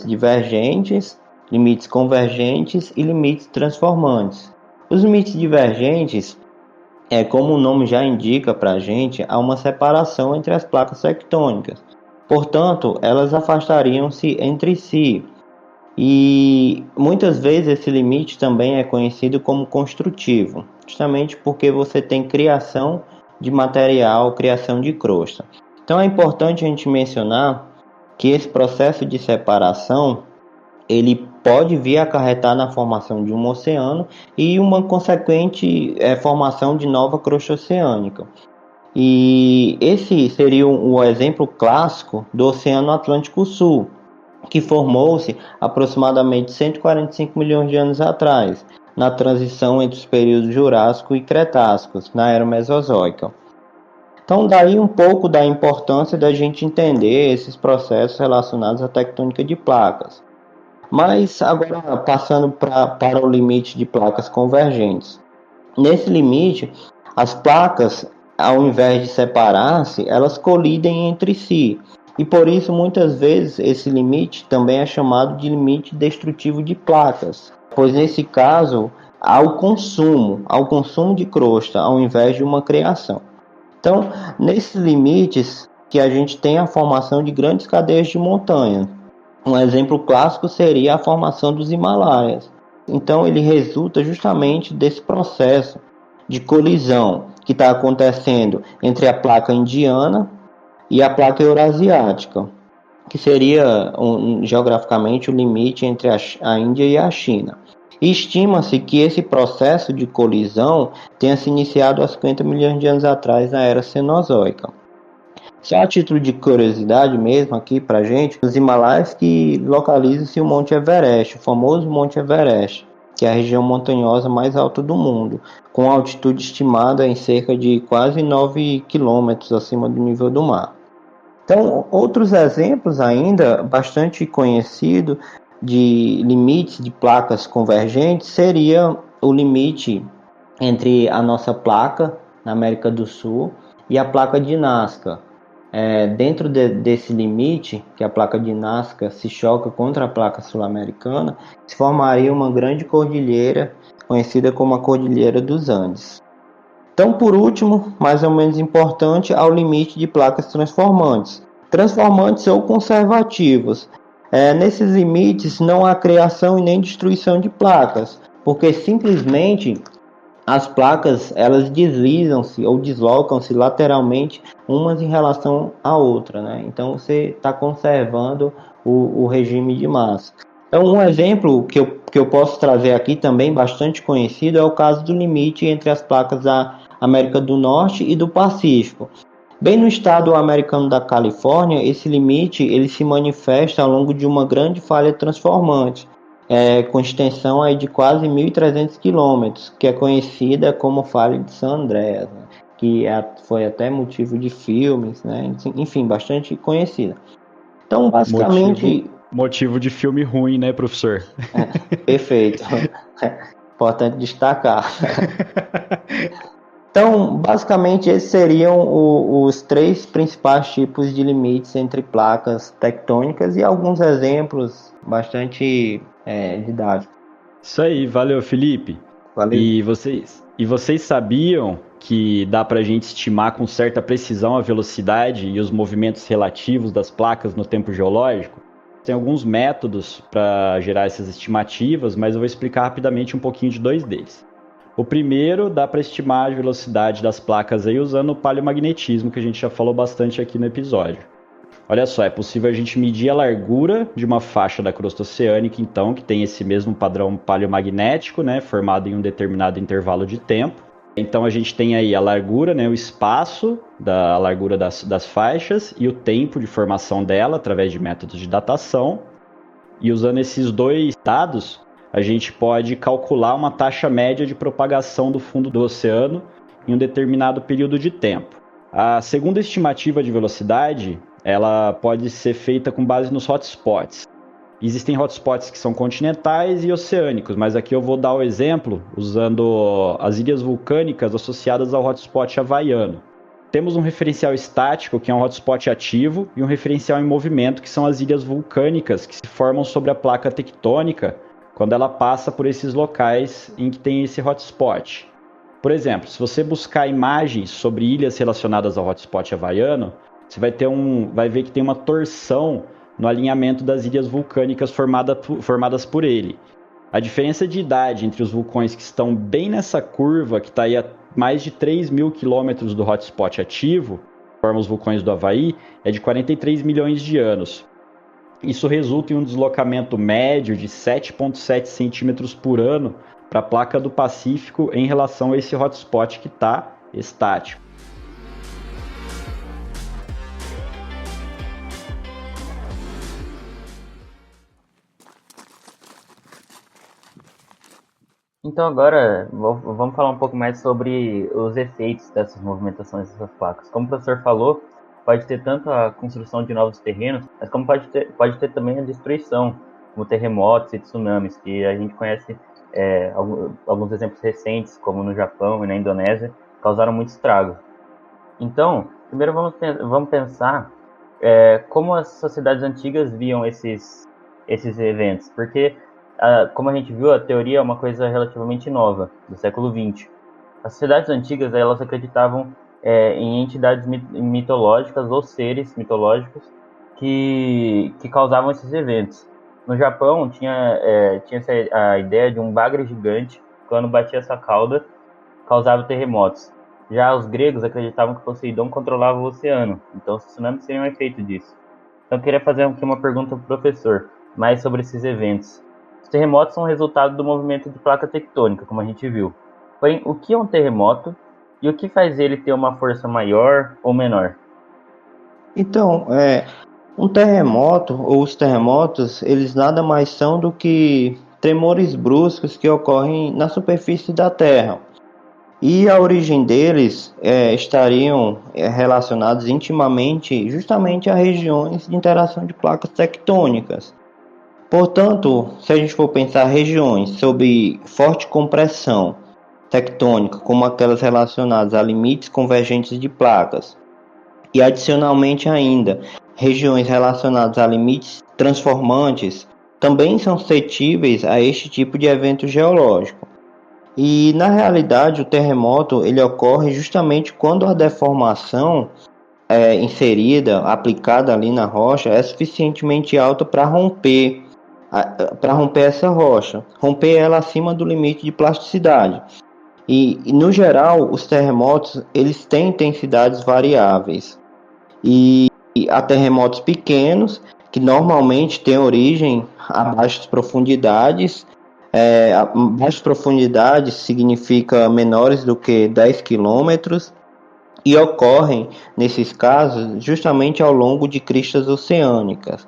limites divergentes, limites convergentes e limites transformantes. Os limites divergentes, como o nome já indica para a gente, há uma separação entre as placas tectônicas. Portanto, elas afastariam-se entre si. E muitas vezes esse limite também é conhecido como construtivo, justamente porque você tem criação de material, criação de crosta. Então é importante a gente mencionar que esse processo de separação ele pode vir a acarretar na formação de um oceano e uma consequente formação de nova crosta oceânica. E esse seria o exemplo clássico do Oceano Atlântico Sul, que formou-se aproximadamente 145 milhões de anos atrás, na transição entre os períodos Jurássico e Cretácico, na Era Mesozoica. Então, daí um pouco da importância da gente entender esses processos relacionados à tectônica de placas. Mas agora passando para o limite de placas convergentes. Nesse limite, as placas, ao invés de separar-se, elas colidem entre si. E por isso, muitas vezes, esse limite também é chamado de limite destrutivo de placas, pois nesse caso, há o consumo de crosta, ao invés de uma criação. Então, nesses limites que a gente tem a formação de grandes cadeias de montanha. Um exemplo clássico seria a formação dos Himalaias. Então, ele resulta justamente desse processo de colisão que está acontecendo entre a placa indiana e a placa eurasiática, que seria geograficamente o limite entre a Índia e a China. E estima-se que esse processo de colisão tenha se iniciado há 50 milhões de anos atrás, na Era Cenozoica. Só a título de curiosidade mesmo aqui pra gente, os Himalaias que localiza-se o Monte Everest, o famoso Monte Everest, que é a região montanhosa mais alta do mundo, com altitude estimada em cerca de quase 9 quilômetros acima do nível do mar. Então, outros exemplos ainda bastante conhecidos de limites de placas convergentes seria o limite entre a nossa placa na América do Sul e a placa de Nazca. Dentro desse limite, que a placa de Nazca se choca contra a placa sul-americana, se formaria uma grande cordilheira, conhecida como a Cordilheira dos Andes. Então, por último, mais ou menos importante, há o limite de placas transformantes ou conservativos. Nesses limites não há criação e nem destruição de placas, porque simplesmente as placas elas deslizam-se ou deslocam-se lateralmente umas em relação à outra, né? Então você está conservando o regime de massa. Então um exemplo que eu posso trazer aqui também bastante conhecido é o caso do limite entre as placas da América do Norte e do Pacífico. Bem no estado americano da Califórnia, esse limite ele se manifesta ao longo de uma grande falha transformante, com extensão aí de quase 1.300 quilômetros, que é conhecida como Falha de San Andreas, né? Que foi até motivo de filmes, né? Enfim, bastante conhecida. Então, basicamente... Motivo de filme ruim, né, professor? Perfeito. Importante destacar. Então, basicamente, esses seriam os três principais tipos de limites entre placas tectônicas e alguns exemplos bastante didáticos. Isso aí, valeu, Felipe. Valeu. E vocês sabiam que dá para a gente estimar com certa precisão a velocidade e os movimentos relativos das placas no tempo geológico? Tem alguns métodos para gerar essas estimativas, mas eu vou explicar rapidamente um pouquinho de dois deles. O primeiro, dá para estimar a velocidade das placas aí usando o paleomagnetismo, que a gente já falou bastante aqui no episódio. Olha só, é possível a gente medir a largura de uma faixa da crosta oceânica, então, que tem esse mesmo padrão paleomagnético, né, formado em um determinado intervalo de tempo. Então a gente tem aí a largura, né, o espaço da largura das faixas e o tempo de formação dela através de métodos de datação. E usando esses dois dados, a gente pode calcular uma taxa média de propagação do fundo do oceano em um determinado período de tempo. A segunda estimativa de velocidade, ela pode ser feita com base nos hotspots. Existem hotspots que são continentais e oceânicos, mas aqui eu vou dar o exemplo usando as ilhas vulcânicas associadas ao hotspot havaiano. temos um referencial estático, que é um hotspot ativo, e um referencial em movimento, que são as ilhas vulcânicas, que se formam sobre a placa tectônica quando ela passa por esses locais em que tem esse hotspot. Por exemplo, se você buscar imagens sobre ilhas relacionadas ao hotspot havaiano, você vai ver que tem uma torção no alinhamento das ilhas vulcânicas formadas por ele. A diferença de idade entre os vulcões que estão bem nessa curva, que está aí a mais de 3.000 quilômetros do hotspot ativo, que formam os vulcões do Havaí, é de 43 milhões de anos. Isso resulta em um deslocamento médio de 7,7 centímetros por ano para a placa do Pacífico em relação a esse hotspot que está estático. Então agora vamos falar um pouco mais sobre os efeitos dessas movimentações dessas placas. Como o professor falou, pode ter tanto a construção de novos terrenos, mas como pode ter também a destruição, como terremotos e tsunamis, que a gente conhece alguns exemplos recentes, como no Japão e na Indonésia, causaram muito estrago. Então, primeiro vamos pensar como as sociedades antigas viam esses eventos, porque como a gente viu, a teoria é uma coisa relativamente nova, do século XX. As sociedades antigas, elas acreditavam em entidades mitológicas ou seres mitológicos que causavam esses eventos. No Japão, tinha a ideia de um bagre gigante, quando batia essa cauda, causava terremotos. Já os gregos acreditavam que Poseidon controlava o oceano, então os tsunamis seriam um efeito disso. Então eu queria fazer aqui uma pergunta para o professor, mais sobre esses eventos. Os terremotos são resultado do movimento de placa tectônica, como a gente viu. Porém, o que é um terremoto e o que faz ele ter uma força maior ou menor? Então, um terremoto ou os terremotos, eles nada mais são do que tremores bruscos que ocorrem na superfície da Terra. E a origem deles estariam relacionados intimamente justamente a regiões de interação de placas tectônicas. Portanto, se a gente for pensar regiões sob forte compressão tectônica, como aquelas relacionadas a limites convergentes de placas, e adicionalmente ainda, regiões relacionadas a limites transformantes, também são suscetíveis a este tipo de evento geológico. E na realidade o terremoto ele ocorre justamente quando a deformação inserida, aplicada ali na rocha, é suficientemente alta para romper essa rocha, romper ela acima do limite de plasticidade. E no geral, os terremotos eles têm intensidades variáveis. E há terremotos pequenos, que normalmente têm origem a baixas profundidades. Baixas profundidades significa menores do que 10 quilômetros. E ocorrem, nesses casos, justamente ao longo de cristas oceânicas.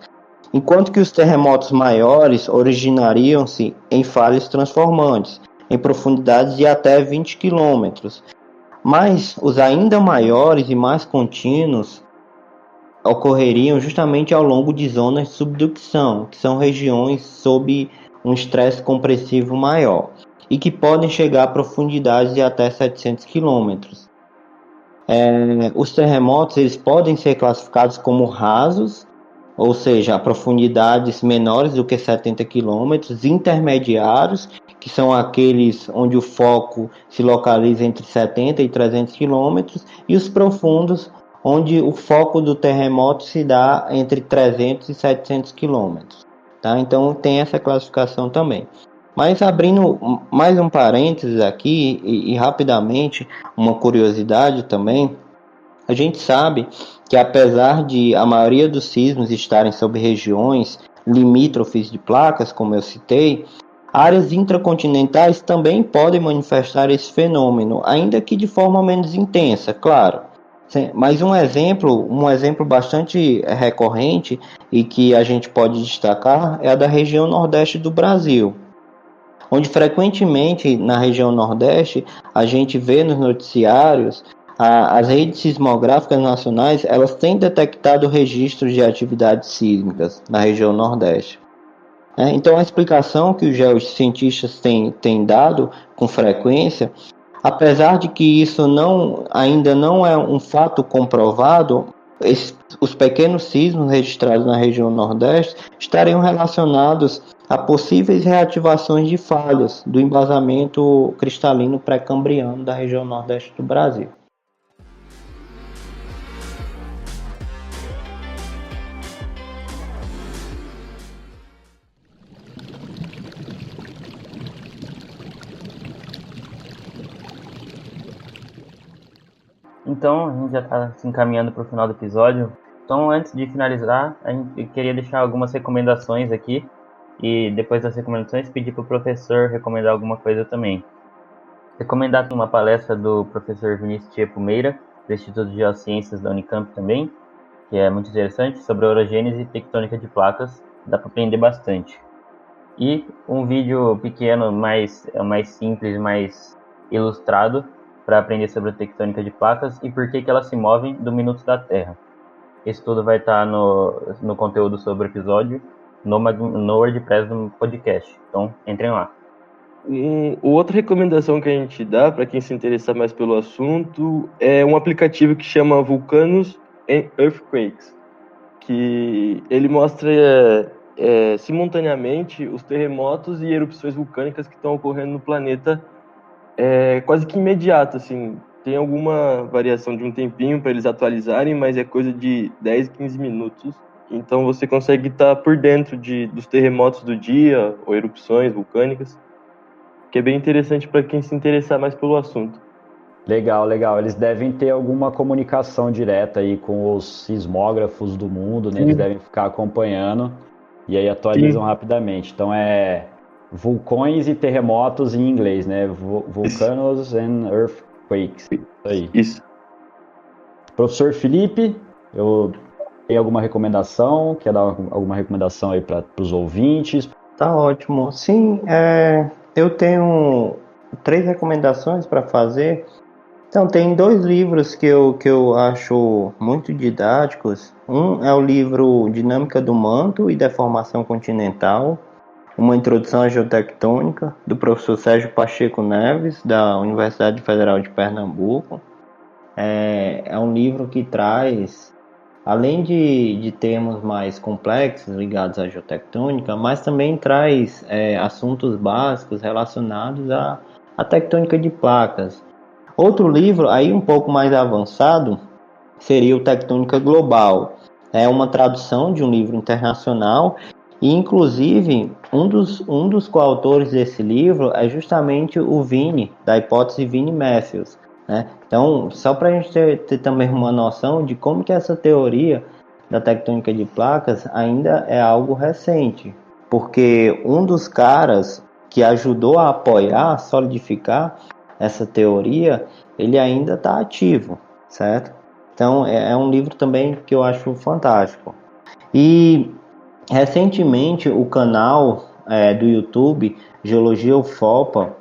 Enquanto que os terremotos maiores originariam-se em falhas transformantes, em profundidades de até 20 quilômetros. Mas os ainda maiores e mais contínuos ocorreriam justamente ao longo de zonas de subducção, que são regiões sob um estresse compressivo maior, e que podem chegar a profundidades de até 700 quilômetros. Os terremotos eles podem ser classificados como rasos, ou seja, a profundidades menores do que 70 quilômetros, intermediários, que são aqueles onde o foco se localiza entre 70 e 300 quilômetros, e os profundos, onde o foco do terremoto se dá entre 300 e 700 quilômetros. Tá? Então tem essa classificação também. Mas abrindo mais um parênteses aqui, e rapidamente, uma curiosidade também, a gente sabe que apesar de a maioria dos sismos estarem sobre regiões limítrofes de placas, como eu citei, áreas intracontinentais também podem manifestar esse fenômeno, ainda que de forma menos intensa, claro. Mas um exemplo bastante recorrente e que a gente pode destacar é a da região nordeste do Brasil, onde frequentemente na região nordeste a gente vê nos noticiários as redes sismográficas nacionais, elas têm detectado registros de atividades sísmicas na região Nordeste. Então, a explicação que os geocientistas têm dado com frequência, apesar de que isso ainda não é um fato comprovado, os pequenos sismos registrados na região Nordeste estariam relacionados a possíveis reativações de falhas do embasamento cristalino pré-cambriano da região Nordeste do Brasil. Então, a gente já está se encaminhando para o final do episódio. Então, antes de finalizar, eu queria deixar algumas recomendações aqui. E depois das recomendações, pedir para o professor recomendar alguma coisa também. Recomendar uma palestra do professor Vinícius Tiepo Meira, do Instituto de Geociências da Unicamp também, que é muito interessante, sobre a orogênese e tectônica de placas. Dá para aprender bastante. E um vídeo pequeno, mais simples, mais ilustrado, para aprender sobre a tectônica de placas e por que elas se movem do Minuto da Terra. Esse tudo vai estar no conteúdo sobre o episódio, no WordPress do podcast. Então, entrem lá. Outra recomendação que a gente dá para quem se interessar mais pelo assunto é um aplicativo que chama Volcanoes and Earthquakes, que ele mostra simultaneamente os terremotos e erupções vulcânicas que estão ocorrendo no planeta quase que imediato, assim. Tem alguma variação de um tempinho para eles atualizarem, mas é coisa de 10, 15 minutos. Então você consegue estar por dentro dos terremotos do dia ou erupções vulcânicas, que é bem interessante para quem se interessar mais pelo assunto. Legal, legal. Eles devem ter alguma comunicação direta aí com os sismógrafos do mundo, né? Eles devem ficar acompanhando e aí atualizam rapidamente. Então é vulcões e terremotos em inglês, né? Volcanoes and Earthquakes. Isso. Professor Felipe, eu tenho alguma recomendação? Quer dar alguma recomendação aí para os ouvintes? Tá ótimo. Sim, eu tenho 3 recomendações para fazer. Então, tem 2 livros que eu acho muito didáticos. Um é o livro Dinâmica do Manto e Deformação Continental, uma introdução à geotectônica, do professor Sérgio Pacheco Neves, da Universidade Federal de Pernambuco. É um livro que traz, além de termos mais complexos ligados à geotectônica, mas também traz assuntos básicos relacionados à tectônica de placas. Outro livro, aí um pouco mais avançado, seria o Tectônica Global. É uma tradução de um livro internacional e, inclusive, um dos coautores desse livro é justamente o Vini, da hipótese Vini-Matthews, né? Então, só para a gente ter também uma noção de como que essa teoria da tectônica de placas ainda é algo recente, porque um dos caras que ajudou a apoiar, solidificar essa teoria, ele ainda está ativo, certo? Então, é um livro também que eu acho fantástico. E, recentemente, o canal do YouTube, Geologia UFOPA,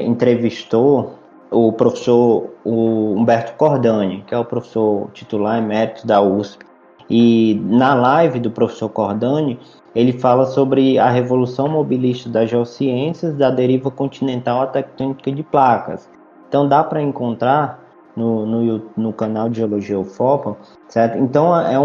entrevistou o professor Humberto Cordani, que é o professor titular emérito da USP. E, na live do professor Cordani, ele fala sobre a revolução mobilista das geociências, da deriva continental à tectônica de placas. Então dá para encontrar no canal de Geologia UFOPA, certo? Então é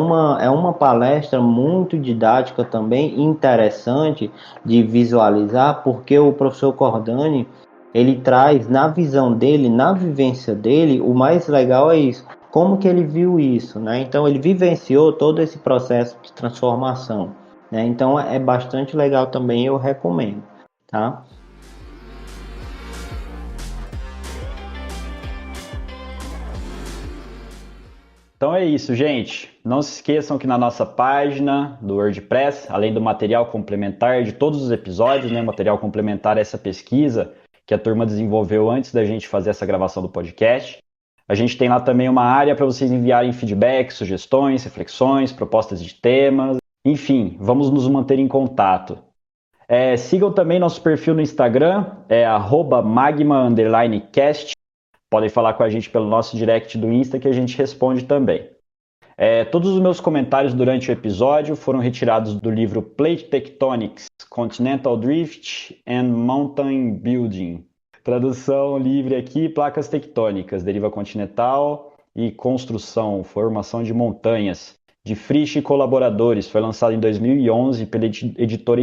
uma palestra muito didática também, interessante de visualizar, porque o professor Cordani, ele traz na visão dele, na vivência dele, o mais legal é isso, como que ele viu isso, né? Então ele vivenciou todo esse processo de transformação. Então é bastante legal também, eu recomendo, tá? Então é isso, gente. Não se esqueçam que na nossa página do WordPress, além do material complementar de todos os episódios, né, material complementar a essa pesquisa que a turma desenvolveu antes da gente fazer essa gravação do podcast, a gente tem lá também uma área para vocês enviarem feedback, sugestões, reflexões, propostas de temas. Enfim, vamos nos manter em contato. Sigam também nosso perfil no Instagram, @magma_cast. Podem falar com a gente pelo nosso direct do Insta que a gente responde também. Todos os meus comentários durante o episódio foram retirados do livro Plate Tectonics, Continental Drift and Mountain Building. Tradução livre aqui, placas tectônicas, deriva continental e construção, formação de montanhas. De Frisch e colaboradores, foi lançado em 2011 pela editora